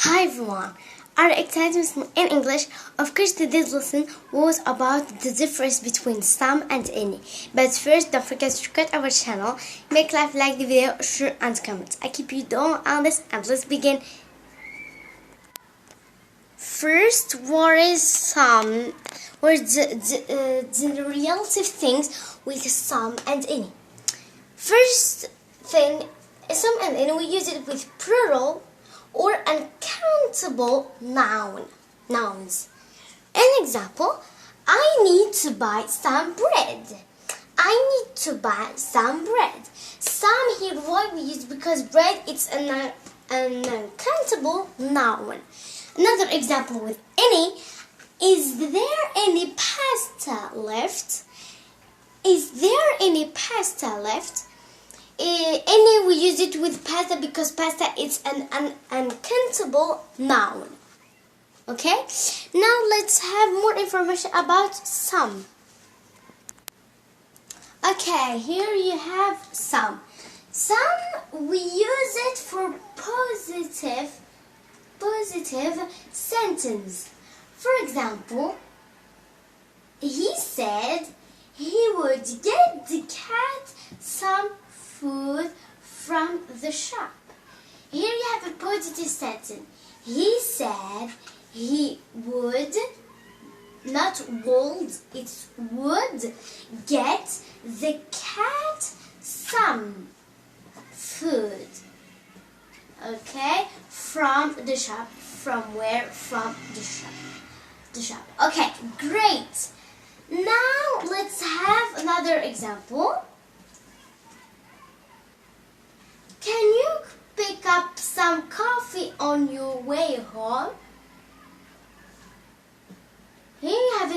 Hi everyone, our excitement in English. Of course today's lesson was about the difference between some and any. But first, don't forget to subscribe our channel, make like the video, share and comment. I keep you down on this and let's begin. First, what is some? What is the relative things with some and any? First thing, some and any, we use it with plural or uncountable nouns. An example, I need to buy some bread. I need to buy some bread. Some here, why we use, because bread is an uncountable noun. Another example with any, is there any pasta left? Is there any pasta left? Any, we use it with pasta because pasta is an uncountable noun. Okay? Now let's have more information about some. Okay, here you have some. Some, we use it for positive sentence. For example, he said he would get the cat some food from the shop. Here you have a positive sentence. He said he would, not would, it's would, get the cat some food. Okay, from the shop. From where? From the shop. The shop. Okay, great. Now let's have another example. Can you pick up some coffee on your way home? Here you have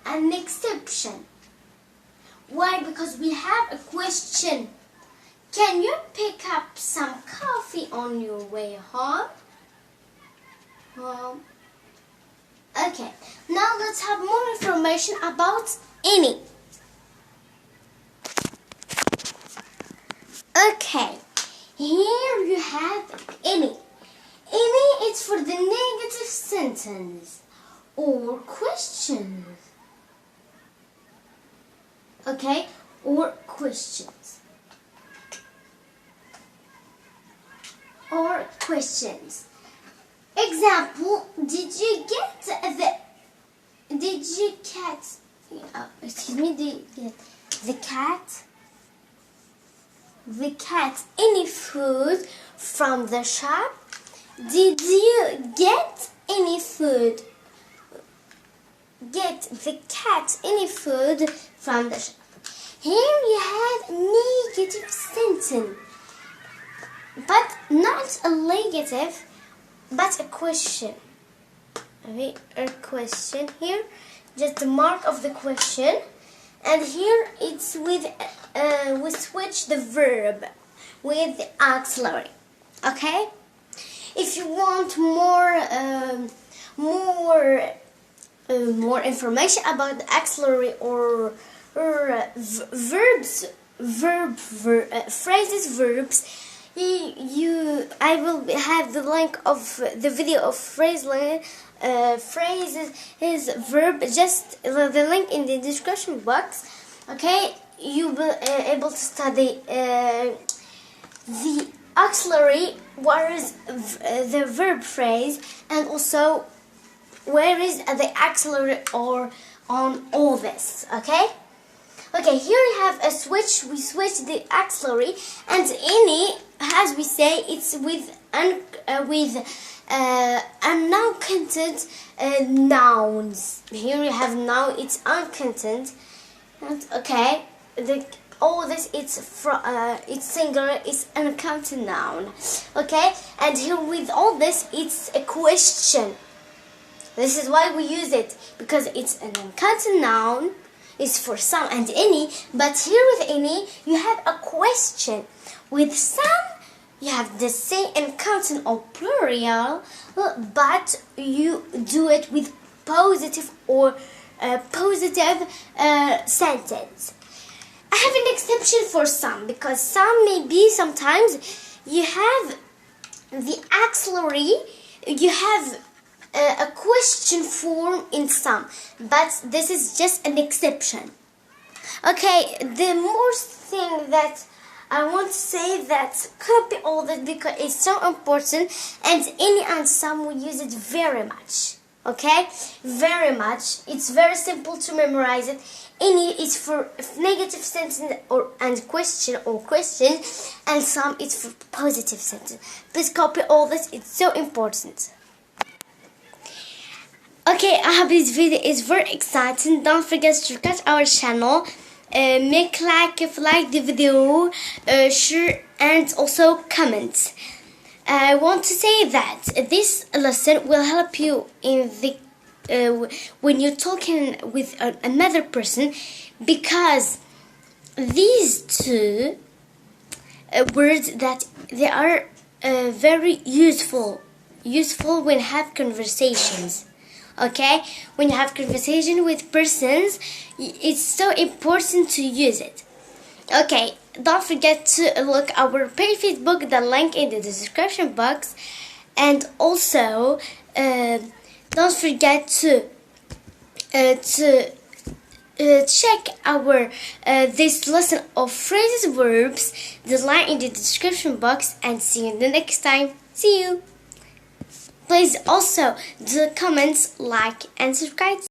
an exception. Why? Because we have a question. Can you pick up some coffee on your way home? Okay, now let's have more information about any. Okay, here you have any. Any is for the negative sentence or questions. Okay, or questions. Or questions. Example, did you get the cat any food from the shop? Did you get any food? Get the cat any food from the shop? Here you have negative sentence, but not a negative, but a question. Okay, a question here, just the mark of the question, and here it's with we switch the verb with the auxiliary. Okay, if you want more information about the auxiliary or verbs, phrases, verbs, I will have the link of the video of phrases, his verb, just the link in the description box. Okay, you will able to study the auxiliary, what is the verb phrase, and also where is the auxiliary or on all this. Okay, here we have a switch. We switch the auxiliary, and any, as we say, it's with uncounted nouns. Here we have now it's uncounted. Okay, all this it's singular, it's uncounted noun. Okay, and here with all this it's a question. This is why we use it, because it's an uncounted noun. Is for some and any, but here with any you have a question. With some you have the same uncounted or plural, but you do it with positive or positive sentence. I have an exception for some, because some may be sometimes you have the auxiliary you have a question form in some, but this is just an exception. Okay, the more thing that I want to say that copy all that because it's so important, and any and some we use it very much. Okay, very much. It's very simple to memorize it. Any is for negative sentence and question or question, and some is for positive sentence. Please copy all this. It's so important. Okay, I hope this video is very exciting. Don't forget to subscribe our channel. Make like if you like the video, share and also comment. I want to say that this lesson will help you in the when you're talking with another person, because these two words that they are very useful when have conversations. Okay, when you have conversation with persons, it's so important to use it. Okay, don't forget to look our Facebook, the link in the description box, and also don't forget to check our this lesson of phrases, verbs, the line in the description box, and see you the next time. See you. Please also do comments, like and subscribe.